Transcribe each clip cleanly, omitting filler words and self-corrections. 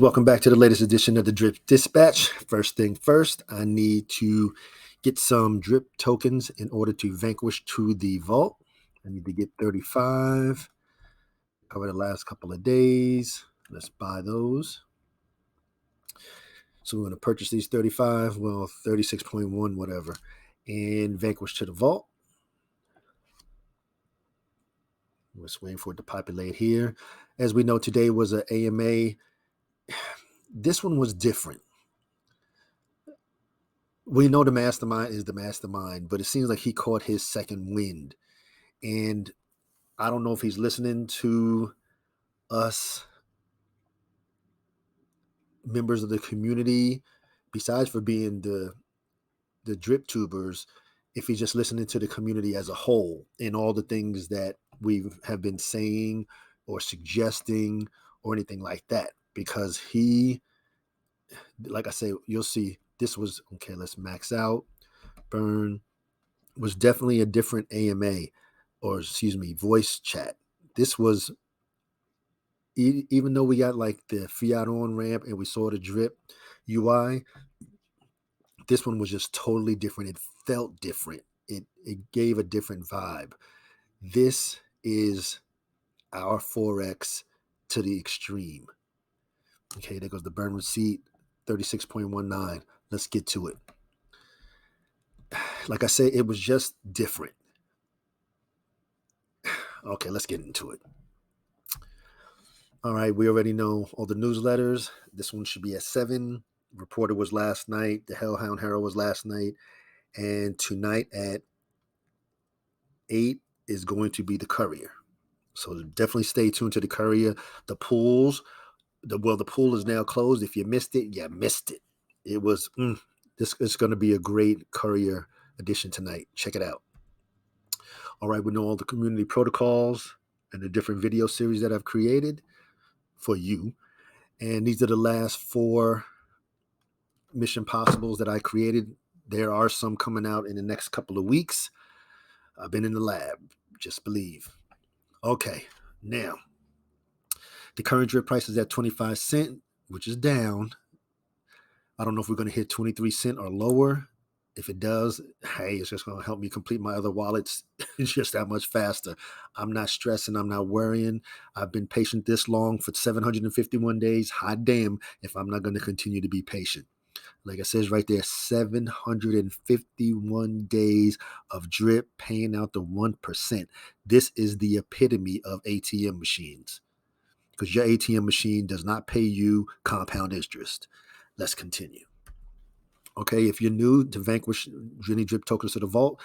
welcome back to the latest edition of the Drip Dispatch. First thing first, I need to get some drip tokens in order to vanquish to the vault. I need to get 35. Cover the last couple of days. Let's buy those. So we're going to purchase these 35, well, 36.1, whatever, and vanquish to the vault. We're just waiting for it to populate here. As we know, today was an AMA. This one was different. We know the mastermind is the mastermind, but it seems like he caught his second wind. And I don't know if he's listening to us members of the community, besides for being the drip tubers, if he's just listening to the community as a whole and all the things that we have been saying or suggesting or anything like that. Because he, like I say, you'll see, this was, okay, let's max out. Burn was definitely a different AMA, or excuse me, voice chat. This was, even though we got like the fiat on ramp and we saw the drip UI, this one was just totally different. It felt different. It gave a different vibe. This is our Forex to the extreme. Okay, there goes the burn receipt, 36.19. Let's get to it. Like I say, it was just different. Okay, let's get into it. All right, we already know all the newsletters. This one should be at 7. Reporter was last night. The Hellhound Herald was last night. And tonight at 8 is going to be the Courier. So definitely stay tuned to the Courier. The pools, the pool is now closed. If you missed it, you missed it. It was, this is going to be a great Courier edition tonight. Check it out. All right, we know all the community protocols and the different video series that I've created for you. And these are the last 4 Mission Possibles that I created. There are some coming out in the next couple of weeks. I've been in the lab, just believe. Okay, now, the current drip price is at 25 cents, which is down. I don't know if we're going to hit 23 cents or lower. If it does, hey, it's just going to help me complete my other wallets. It's just that much faster. I'm not stressing. I'm not worrying. I've been patient this long for 751 days. Hot damn if I'm not going to continue to be patient. Like it says right there, 751 days of drip paying out the 1%. This is the epitome of ATM machines, because your ATM machine does not pay you compound interest. Let's continue. Okay, if you're new to vanquish any drip tokens to the vault,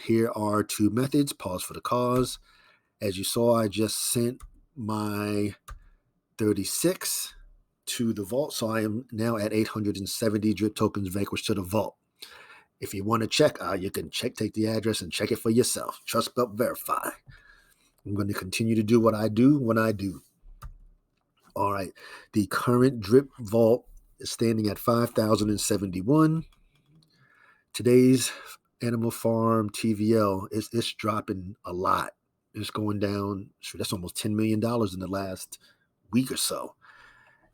here are 2 methods. Pause for the cause. As you saw, I just sent my 36 to the vault, so I am now at 870 drip tokens vanquished to the vault. If you want to check, you can take the address and check it for yourself. Trust but verify. I'm going to continue to do what I do when I do. All right, the current drip vault is standing at 5,071. Today's Animal Farm TVL it's dropping a lot. It's going down. That's almost $10 million in the last week or so,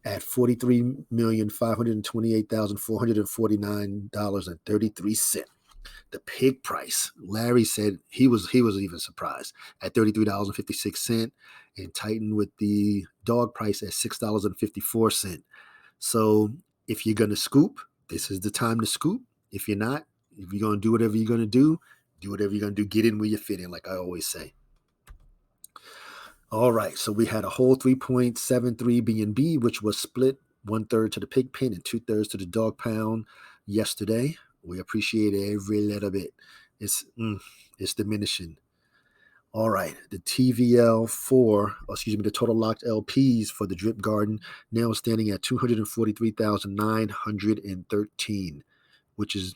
at $43,528,449.33. The pig price, Larry said he was even surprised, at $33.56, and Titan with the dog price at $6.54. So if you're going to scoop, this is the time to scoop. If you're not, if you're going to do whatever you're going to do whatever you're going to do. Get in where you fit in, like I always say. All right, so we had a whole 3.73 BNB, which was split 1/3 to the pig pen and 2/3 to the dog pound yesterday. We appreciate every little bit. It's diminishing. All right, the the total locked LPs for the Drip Garden now standing at 243,913, which is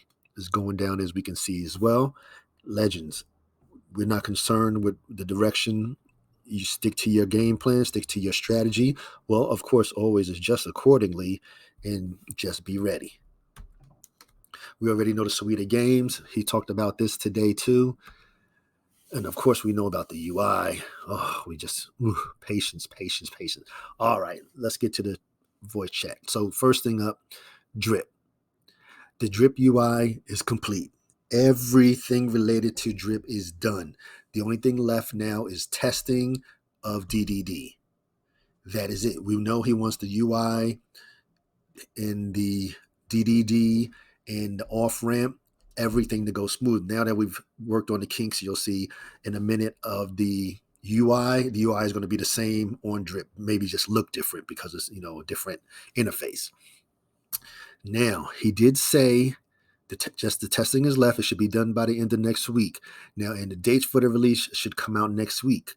going down, as we can see as well. Legends, we're not concerned with the direction. You stick to your game plan, stick to your strategy. Well, of course, always adjust accordingly and just be ready. We already know the suite of games. He talked about this today too. And of course, we know about the UI. Oh, we just, patience. All right, let's get to the voice chat. So first thing up, Drip. The Drip UI is complete. Everything related to Drip is done. The only thing left now is testing of DDD. That is it. We know he wants the UI and the DDD and the off ramp, everything to go smooth. Now that we've worked on the kinks, you'll see in a minute of the UI is going to be the same on Drip, maybe just look different because it's a different interface. Now he did say just the testing is left. It should be done by the end of next week. Now, and the dates for the release should come out next week.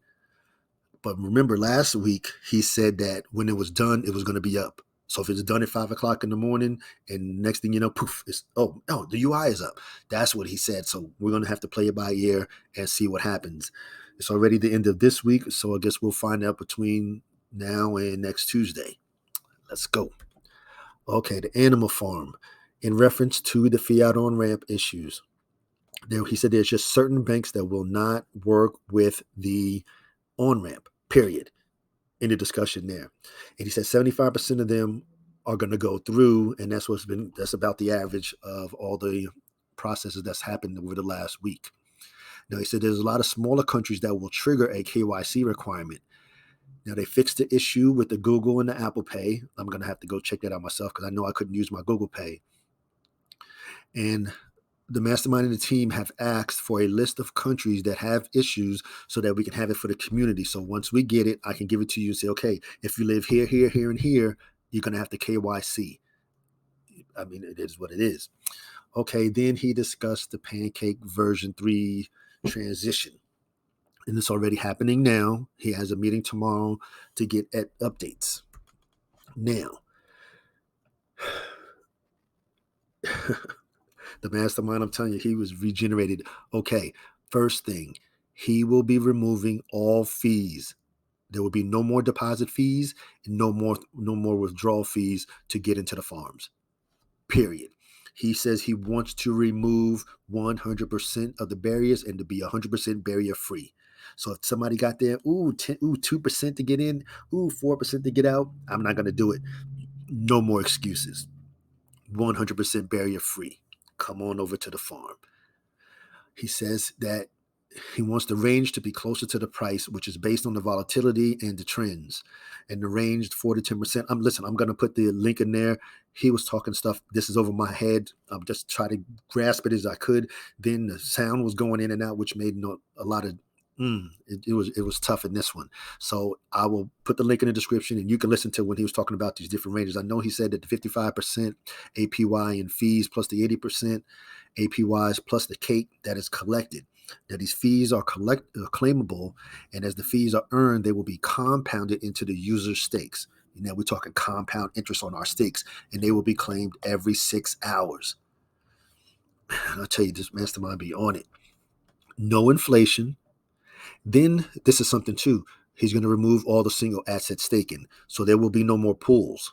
But remember, last week he said that when it was done, it was going to be up. So if it's done at 5 o'clock in the morning, and next thing you know, poof, it's the UI is up. That's what he said. So we're going to have to play it by ear and see what happens. It's already the end of this week, so I guess we'll find out between now and next Tuesday. Let's go. Okay, the Animal Farm. In reference to the fiat on ramp issues, he said there's just certain banks that will not work with the on ramp, period. In the discussion there. And he said 75% of them are going to go through, and that's about the average of all the processes that's happened over the last week. Now, he said there's a lot of smaller countries that will trigger a KYC requirement. Now, they fixed the issue with the Google and the Apple Pay. I'm going to have to go check that out myself because I know I couldn't use my Google Pay. And the mastermind and the team have asked for a list of countries that have issues so that we can have it for the community. So once we get it, I can give it to you and say, okay, if you live here, here, here, and here, you're going to have to KYC. I mean, it is what it is. Okay, then he discussed the Pancake version 3 transition. And it's already happening now. He has a meeting tomorrow to get updates. Now, the mastermind, I'm telling you, he was regenerated. Okay, first thing, he will be removing all fees. There will be no more deposit fees and no more withdrawal fees to get into the farms. Period. He says he wants to remove 100% of the barriers and to be 100% barrier free. So if somebody got there, 2% to get in, 4% to get out, I'm not going to do it. No more excuses. 100% barrier free. Come on over to the farm. He says that he wants the range to be closer to the price, which is based on the volatility and the trends. And the range 4 to 10%. I'm going to put the link in there. He was talking stuff. This is over my head. I'm just trying to grasp it as I could. Then the sound was going in and out, which made a lot of it was tough in this one. So I will put the link in the description and you can listen to when he was talking about these different ranges. I know he said that the 55% APY and fees plus the 80% APYs plus the cake that is collected. Now these fees are claimable, and as the fees are earned, they will be compounded into the user stakes. Now we're talking compound interest on our stakes, and they will be claimed every 6 hours. And I'll tell you, this mastermind be on it. No inflation. Then this is something too. He's going to remove all the single asset staking. So there will be no more pools.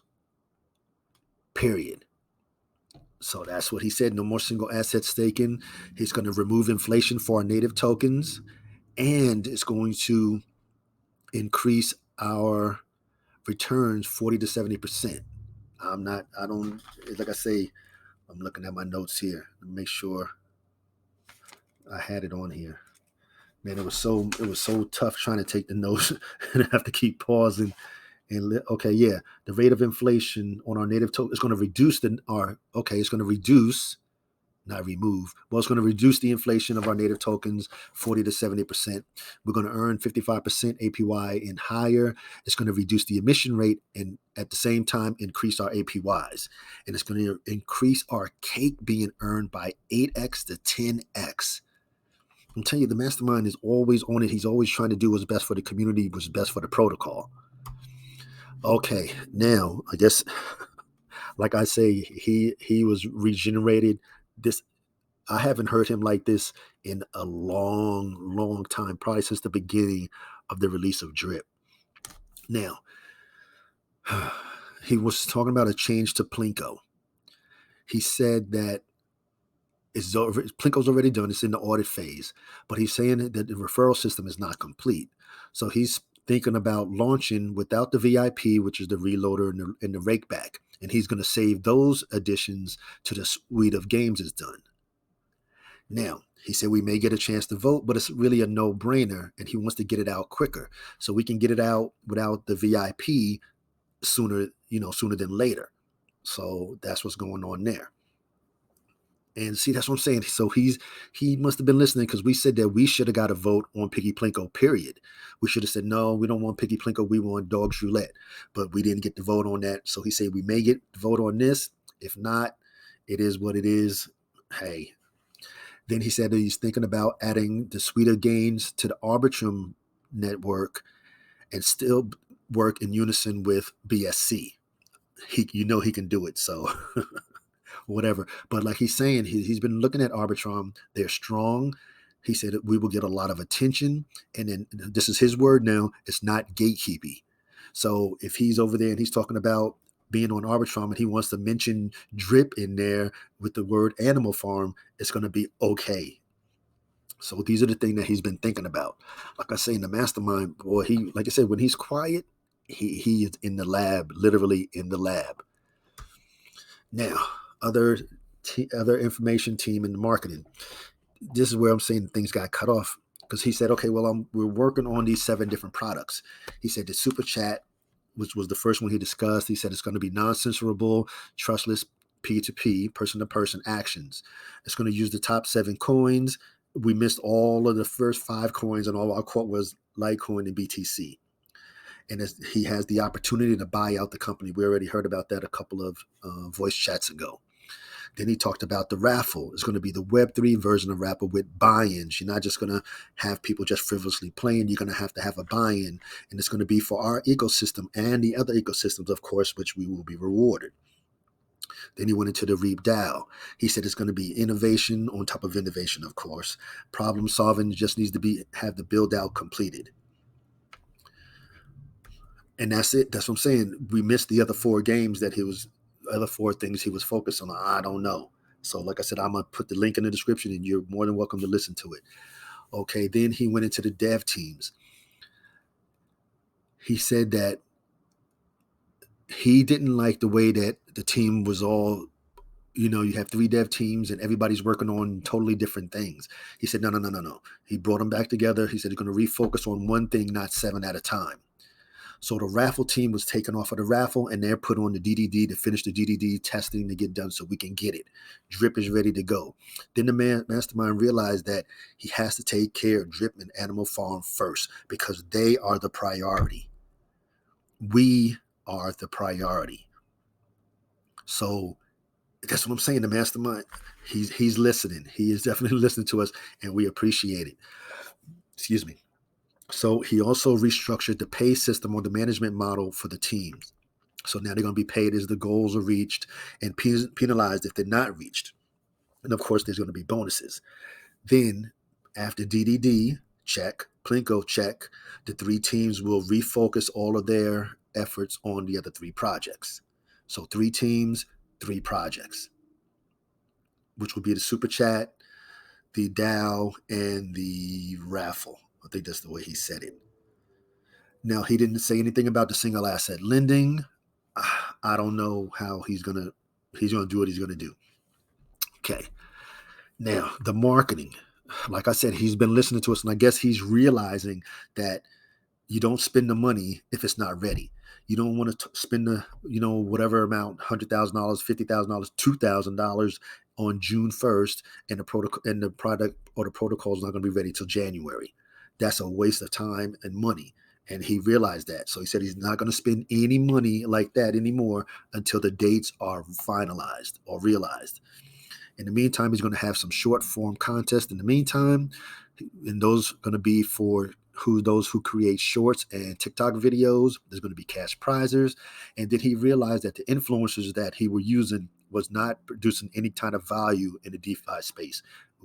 Period. So that's what he said. No more single asset staking. He's going to remove inflation for our native tokens. And it's going to increase our returns 40 to 70%. Like I say, I'm looking at my notes here to make sure I had it on here. Man, it was so tough trying to take the notes and I have to keep pausing. And okay, yeah, the rate of inflation on our native token is going to reduce it's going to reduce, not remove. Well, it's going to reduce the inflation of our native tokens 40 to 70%. We're going to earn 55% APY and higher. It's going to reduce the emission rate and at the same time increase our APYs. And it's going to increase our cake being earned by 8x to 10x. I'm telling you, the mastermind is always on it. He's always trying to do what's best for the community, what's best for the protocol. Okay, now I guess, like I say, he was regenerated. I haven't heard him like this in a long, long time, probably since the beginning of the release of Drip. Now, he was talking about a change to Plinko. He said that Plinko's already done. It's in the audit phase, but he's saying that the referral system is not complete. So he's thinking about launching without the VIP, which is the reloader and the rake back. And he's going to save those additions to the suite of games it's done. Now, he said we may get a chance to vote, but it's really a no-brainer, and he wants to get it out quicker. So we can get it out without the VIP sooner than later. So that's what's going on there. And see, that's what I'm saying. So he must have been listening, because we said that we should have got a vote on Piggy Plinko, period. We should have said, no, we don't want Piggy Plinko, we want Dog's Roulette. But we didn't get the vote on that. So he said we may get the vote on this. If not, it is what it is. Hey. Then he said that he's thinking about adding the suite of games to the Arbitrum network and still work in unison with BSC. He can do it. So whatever. But like he's saying, he's been looking at Arbitrum. They're strong. He said that we will get a lot of attention. And then this is his word now. It's not gatekeeping. So if he's over there and he's talking about being on Arbitrum and he wants to mention drip in there with the word Animal Farm, it's going to be okay. So these are the things that he's been thinking about. Like I say, in the mastermind, boy, like I said, when he's quiet, he is in the lab, literally in the lab. Now, other information team in the marketing. This is where I'm saying things got cut off, because he said, okay, well, we're working on these 7 different products. He said the super chat, which was the first one he discussed. He said it's going to be non-censorable, trustless P2P, person-to-person actions. It's going to use the top 7 coins. We missed all of the first 5 coins, and all our quote was Litecoin and BTC. And he has the opportunity to buy out the company. We already heard about that a couple of voice chats ago. Then he talked about the raffle. It's going to be the Web3 version of raffle with buy-ins. You're not just going to have people just frivolously playing. You're going to have a buy-in. And it's going to be for our ecosystem and the other ecosystems, of course, which we will be rewarded. Then he went into the Reap DAO. He said it's going to be innovation on top of innovation, of course. Problem solving just needs to have the build out completed. And that's it. That's what I'm saying. We missed the other 4 games other 4 things he was focused on. I don't know. So like I said, I'm going to put the link in the description and you're more than welcome to listen to it. Okay, then he went into the dev teams. He said that he didn't like the way that the team was all, you have 3 dev teams and everybody's working on totally different things. He said, no. He brought them back together. He said he's going to refocus on one thing, not 7 at a time. So the raffle team was taken off of the raffle and they're put on the DDD to finish the DDD testing to get done so we can get it. Drip is ready to go. Then the mastermind realized that he has to take care of Drip and Animal Farm first, because they are the priority. We are the priority. So that's what I'm saying. The mastermind, he's listening. He is definitely listening to us, and we appreciate it. Excuse me. So he also restructured the pay system or the management model for the teams. So now they're going to be paid as the goals are reached and penalized if they're not reached. And of course, there's going to be bonuses. Then after DDD, check, Plinko, check, the 3 teams will refocus all of their efforts on the other 3 projects. So 3 teams, 3 projects, which will be the super chat, the DAO, and the raffle. I think that's the way he said it. Now, he didn't say anything about the single asset lending. I don't know how he's gonna do what he's gonna do. Okay. Now, the marketing. Like I said, he's been listening to us, and I guess he's realizing that you don't spend the money if it's not ready. You don't want to spend the, whatever amount, $100,000, $50,000, $2,000 on June 1st, and the product or the protocol is not going to be ready till January. That's a waste of time and money. And he realized that. So he said he's not going to spend any money like that anymore until the dates are finalized or realized. In the meantime, he's going to have some short form contests in the meantime. And those are going to be for those who create shorts and TikTok videos. There's going to be cash prizes. And then he realized that the influencers that he was using was not producing any kind of value in the DeFi space.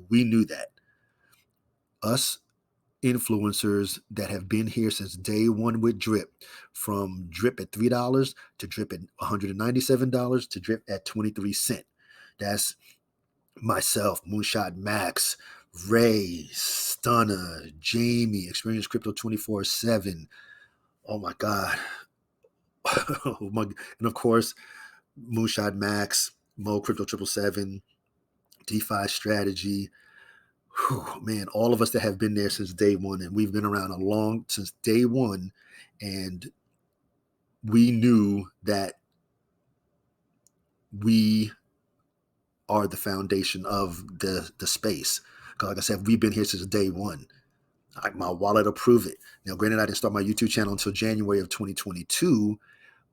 We knew that. Us influencers that have been here since day one with Drip, from Drip at $3 to Drip at $197 to Drip at 23 cents. That's myself, Moonshot Max, Ray, Stunner, Jamie, Experience Crypto 24/7, Oh my God. Oh my, and of course, Moonshot Max, Mo Crypto 777, DeFi Strategy. Whew, man, all of us that have been there since day one, and we've been around since day one, and we knew that we are the foundation of the space. Because like I said, we've been here since day one. My wallet will prove it. Now, granted, I didn't start my YouTube channel until January of 2022,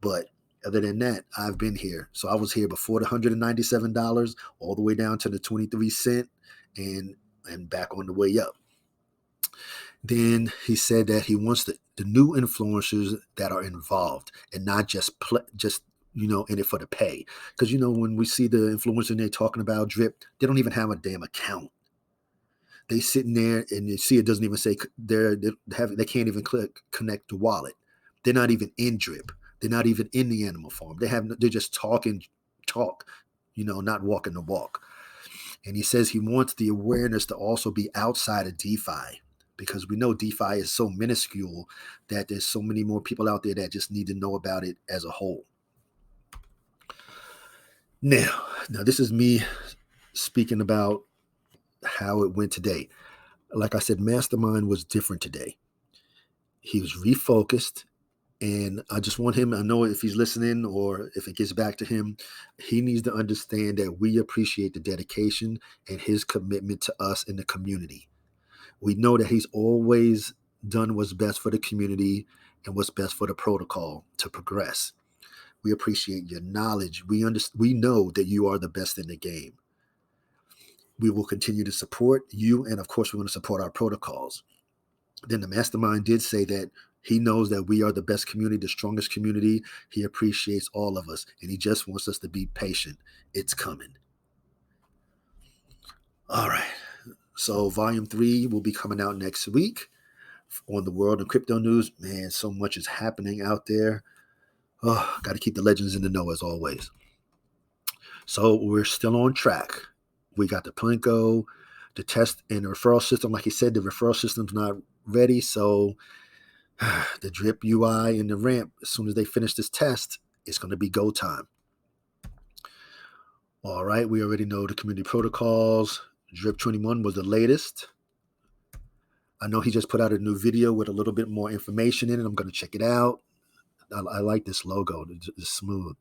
but other than that, I've been here. So I was here before the $197, all the way down to the 23 cent, and back on the way up. Then he said that he wants the new influencers that are involved and not just in it for the pay. Because when we see the influencers and they're talking about drip, they don't even have a damn account. They sitting there and you see it doesn't even say they can't even connect the wallet. They're not even in drip. They're not even in the animal farm. They're just talk, not walking the walk. And he says he wants the awareness to also be outside of DeFi, because we know DeFi is so minuscule that there's so many more people out there that just need to know about it as a whole. Now this is me speaking about how it went today. Like I said, Mastermind was different today. He was refocused, and I just want him, I know if he's listening or if it gets back to him, he needs to understand that we appreciate the dedication and his commitment to us in the community. We know that he's always done what's best for the community and what's best for the protocol to progress. We appreciate your knowledge. We know that you are the best in the game. We will continue to support you, and of course, we're going to support our protocols. Then the mastermind did say that he knows that we are the best community, the strongest community. He appreciates all of us, and he just wants us to be patient. It's coming. All right. So volume 3 will be coming out next week on the World and Crypto News. Man, so much is happening out there. Oh, got to keep the legends in the know as always. So we're still on track. We got the Plinko, the test, and the referral system. Like he said, the referral system's not ready. So the drip UI and the ramp, as soon as they finish this test, it's going to be go time. All right, we already know the community protocols. Drip 21 was the latest. I know he just put out a new video with a little bit more information in it. I'm going to check it out. I like this logo. It's smooth.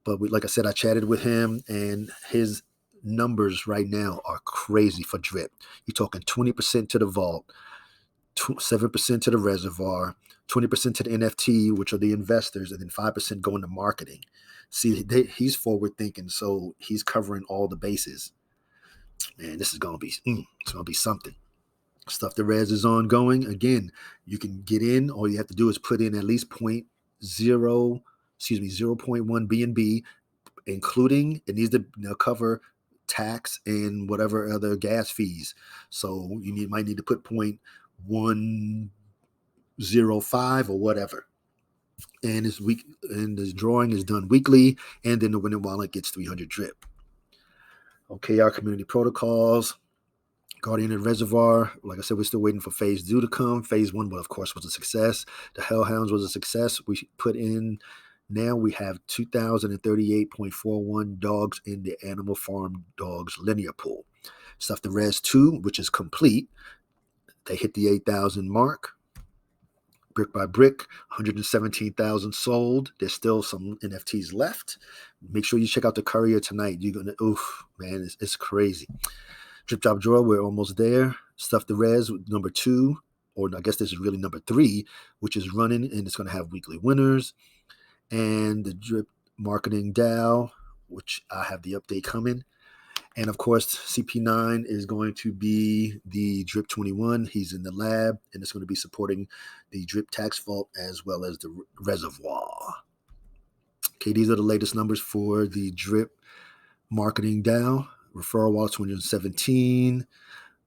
But like I said, I chatted with him, and his numbers right now are crazy for drip. You're talking 20% to the vault, 7% to the reservoir, 20% to the NFT, which are the investors, and then 5% going to marketing. See, he's forward thinking, so he's covering all the bases. Man, this is going to be something. Stuff the Res is ongoing. Again, you can get in. All you have to do is put in at least 0.1 BNB, including it needs to cover tax and whatever other gas fees. So you might need to put 0.105 or whatever. And this drawing is done weekly, and then the winning wallet gets 300 drip. Okay, our community protocols. Guardian and Reservoir, like I said, we're still waiting for phase 2 to come. Phase 1, of course, was a success. The Hellhounds was a success. Now we have 2,038.41 dogs in the Animal Farm Dogs linear pool. Stuff the Res 2, which is complete. They hit the 8,000 mark. Brick by brick, 117,000 sold. There's still some NFTs left. Make sure you check out the courier tonight. You're going to, man, it's crazy. Drip Drop Drawer, we're almost there. Stuff the Res, number 2, or I guess this is really number 3, which is running, and it's going to have weekly winners. And the Drip Marketing DAO, which I have the update coming. And of course, CP9 is going to be the Drip 21. He's in the lab, and it's going to be supporting the Drip Tax Vault as well as the Reservoir. Okay, these are the latest numbers for the Drip Marketing DAO. Referral wallet 217.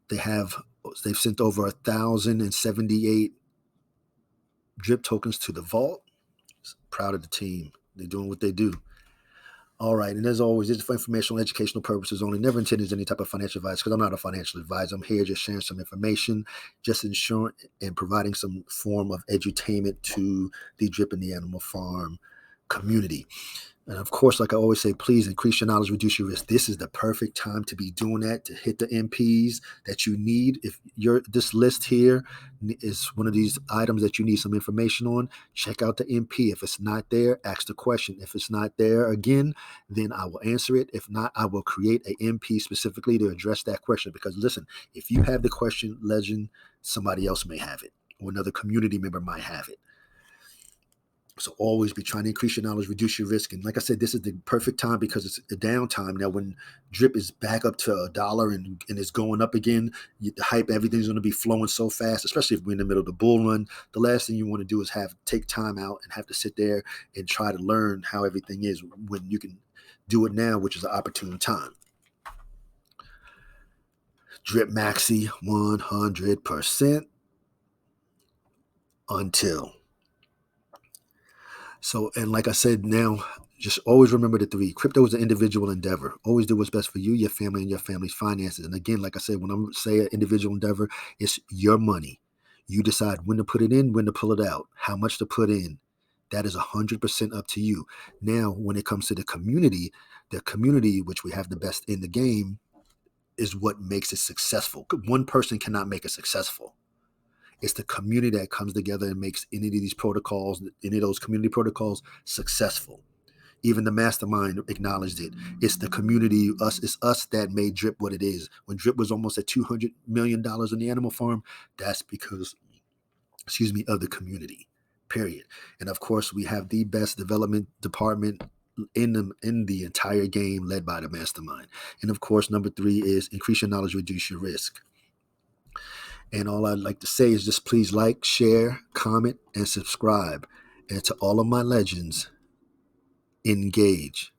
They've sent over 1,078 drip tokens to the vault. Proud of the team. They're doing what they do. All right, and as always, this is for informational, educational purposes only. Never intended as any type of financial advice because I'm not a financial advisor. I'm here just sharing some information, just ensuring and providing some form of edutainment to the Drip and the Animal Farm community. And of course, like I always say, please increase your knowledge, reduce your risk. This is the perfect time to be doing that, to hit the MPs that you need. If this list here is one of these items that you need some information on, check out the MP. If it's not there, ask the question. If it's not there again, then I will answer it. If not, I will create a MP specifically to address that question. Because listen, if you have the question, legend, somebody else may have it, or another community member might have it. So always be trying to increase your knowledge, reduce your risk. And like I said, this is the perfect time because it's a downtime. Now, when drip is back up to $1 and it's going up again, the hype, everything's going to be flowing so fast, especially if we're in the middle of the bull run. The last thing you want to do is take time out and have to sit there and try to learn how everything is when you can do it now, which is an opportune time. Drip Maxi 100% until. So, and like I said, now just always remember the three. Crypto is an individual endeavor. Always do what's best for you, your family, and your family's finances. And again, like I said, when I say an individual endeavor, it's your money. You decide when to put it in, when to pull it out, how much to put in. That is 100% up to you. Now, when it comes to the community, which we have the best in the game, is what makes it successful. One person cannot make it successful. It's the community that comes together and makes any of these protocols, any of those community protocols, successful. Even the mastermind acknowledged it. It's the community, it's us that made Drip what it is. When Drip was almost at $200 million in the animal farm, that's because, of the community, period. And of course, we have the best development department in the entire game, led by the mastermind. And of course, number 3 is increase your knowledge, reduce your risk. And all I'd like to say is just please like, share, comment, and subscribe. And to all of my legends, engage.